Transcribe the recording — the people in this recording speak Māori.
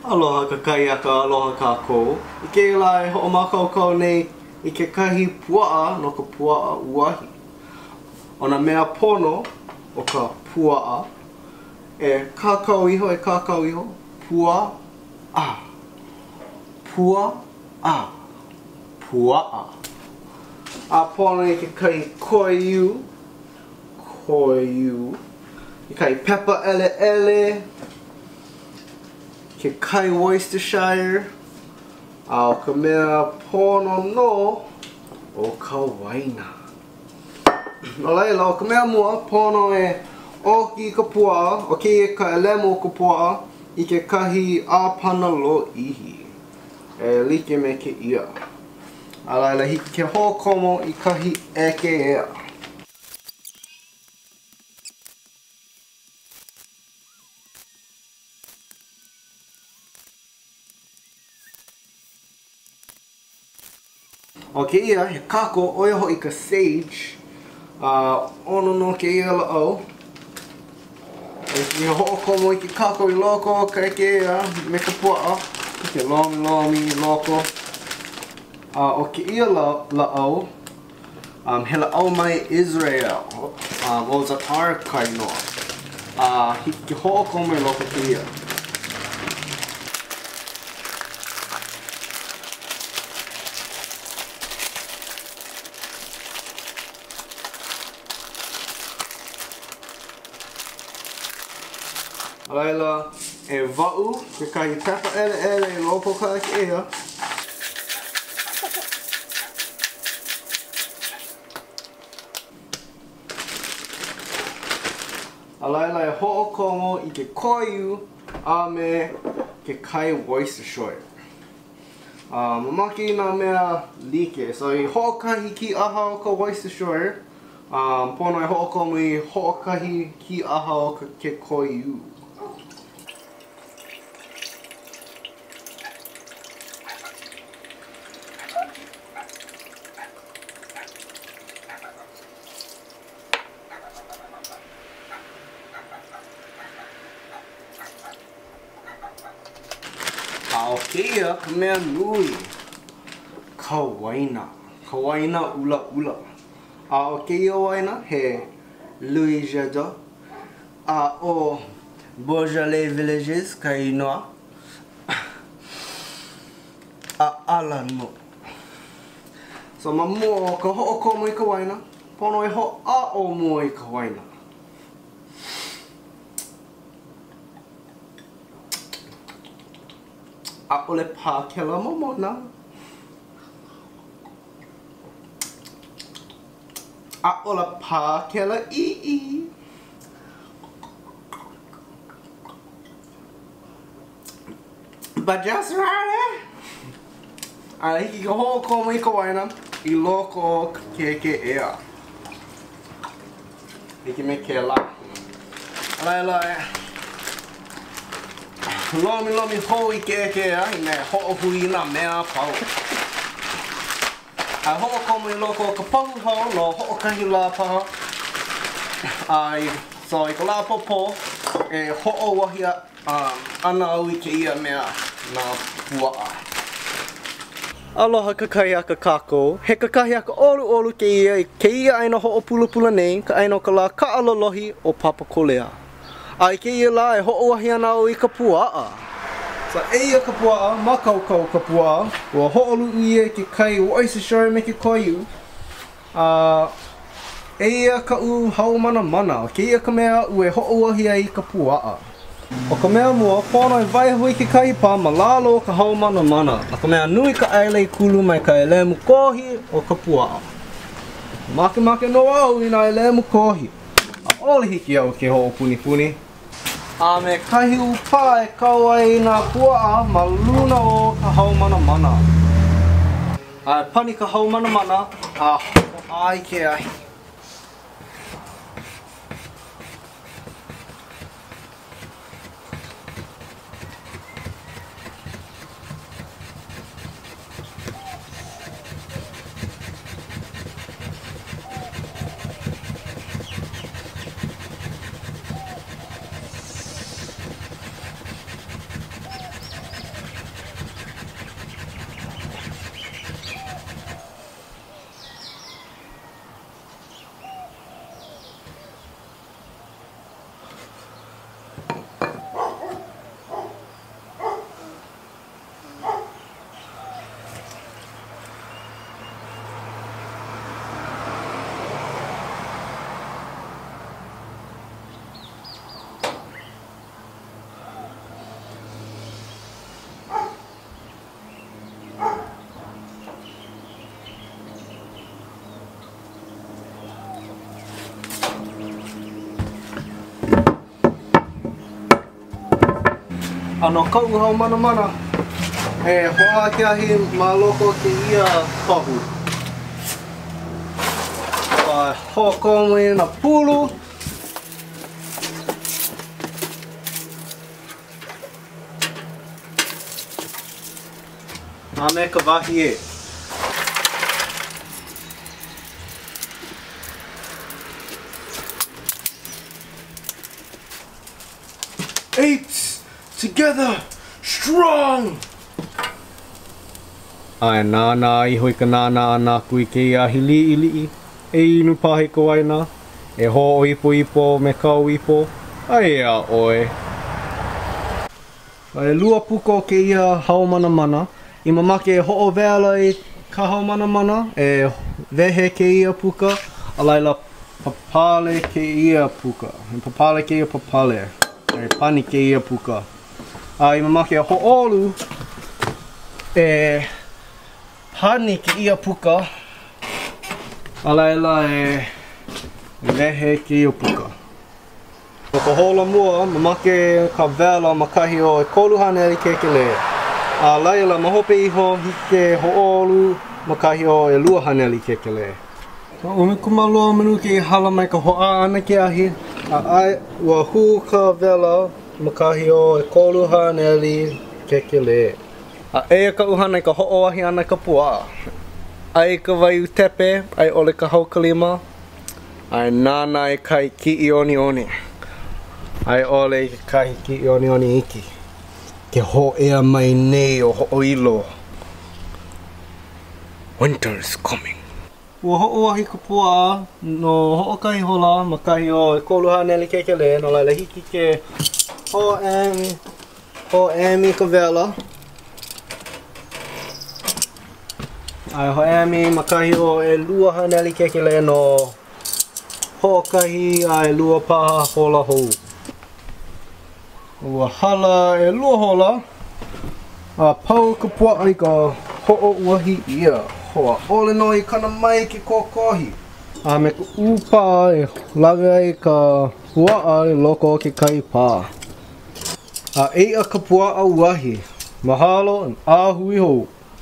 Aloha ka kaiaka, aloha kākou. I ke lai hoʻomākaukau nei I ke kahi puaʻa no ka Puaʻa Uahi. O nā mea pono o ka puaʻa e kākau iho, puaʻa. Puaʻa. Puaʻa. A pono I ke kahi koiu. I kai pepper ele. Ke kai Worcestershire. A o ka mea pono no o ka waina. No laila, o ka mea mua, pono e oki ka puaʻa, o kēia ka elemu o ka puaʻa I ke kahi ʻāpana lo ihi. E like me ke ia. A laila, hiki ke hoʻokomo I kahi eke ea. O kēia, he kako, oia hoʻi ka sage. ʻOno no kēia laʻau. E hoʻokomo I ke kako I loko, ka kēia, me ka puaʻa. Ke lomi loko. O kēia laʻau, he laʻau mai Israel. O Zatar kainoa. Hiki ke hoʻokomo I loko kēia. Laila, e wa'u, ke kahi pepper ele I loko ka kēia. Laila, e ho'okomo I ke koiu a me ke kai Worcestershire. Mamaki nā mea like, so I ho'okahi ki aha o ka Worcestershire. Pono e ho'okomo I ho'okahi ki aha o ke koiu. O kēia, ka mea nui, ka waina ula. O kēia waina, he Louis Jardin, o Beaujolais Villages, ka inoa, Alano. So ma mua ka hoʻokomo I ka waina, pono e hoʻa'o mua I ka waina. A'ole pākela momona. A'ola pākela ʻiʻi. But just right, hiki ka hoʻokomo I ka waina I loko o ke ea. Hiki me ke la. Laila Lomi hou I ke ea I me hoʻohui nā mea pau. A hoʻokomo I loko o ka pahu hau no hoʻokahi lā paha. So I ka lā popo e hoʻowahi ana au I ke ia mea nā puaʻa. Aloha ka kaiaka kākou. He ka kaiaka olu kēia I kēia aina hoʻopulapula nei ka aina o ka lā kaʻalolohi o Papakolea. I kēia la e hoʻowahi ana au I ka puaʻa. So eia ka puaʻa, makaukau ka puaʻa, ua hoʻoluʻu ia ke kai Worcestershire me ke koiu. Eia kaʻu haumana. Kēia ka mea ua e hoʻowahi ai I ka puaʻa. O ka mea mua, pono e waihui ke kai pā malalo ka haumana. A ka mea nui ka aile I kulu mai ka elemu kohi o ka puaʻa. Make no au I nā elemu kohi. Ole hiki au ke hoʻopuni. A me kahi upā e kau ai nā puaʻa ma luna o ka haumana. A pani ka haumana a ai ke ahi. Ano kau hau mana mana e hoa ke ahi ma loko ke ia pahu. Hoko mo i na pulu. A me ka wahi e. Apes together, strong! Ai nānā i hoi ka nānā ana kui kēia hi li'i. E inu pahi ko aina. E ho o ipo me kau ipo. Ai a oe. Ai lua puko kēia hau mana mana. I mamake e ho o vela i ka hau mana mana. E vehe kēia puka. A laila papale kēia puka. Papale kēia papale. E pani kēia puka. I mamake e ho olu. E hani kēia puka. A laila e lehe kēia puka. No ka hola mua, mamake ka vela makahi o e koluhane ali kekele. A laila mahope iho hike ho olu makahi o e luahane ali kekele. Umi kumaloa manu ke hala mai ka hoa ana ke ahi. A ai ua hu ka vela makahi o e koluhane ali kekele. A ea ka uhana i ka ho'oahi ana ka puaʻa. Ai ka waiu tepe, ai ole ka haukalima. Ai nānā e kai ki'i oni oni. Ai ole i kai ki'i oni oni iki. Ke ho ea mai nei o ho'oilo. Winter is coming. Ua ho'oahi ka puaʻa no ho'okahi hola makahi o e koluhane ali kekele. No laila hiki ke ho'emi ka vela. Ai ho'emi makahi o e lua haneli kekele no ho'okahi ai lua paha hola hou. Ua hala e lua hola. A pau ka puaʻa i ka Puaʻa Uahi ia. Hoa ole no i kana mai ke kokohi. A me ka upa e laga i ka puaʻa i loko o ke kai pā. A eia ka Puaʻa Uahi. Mahalo and ahui hou.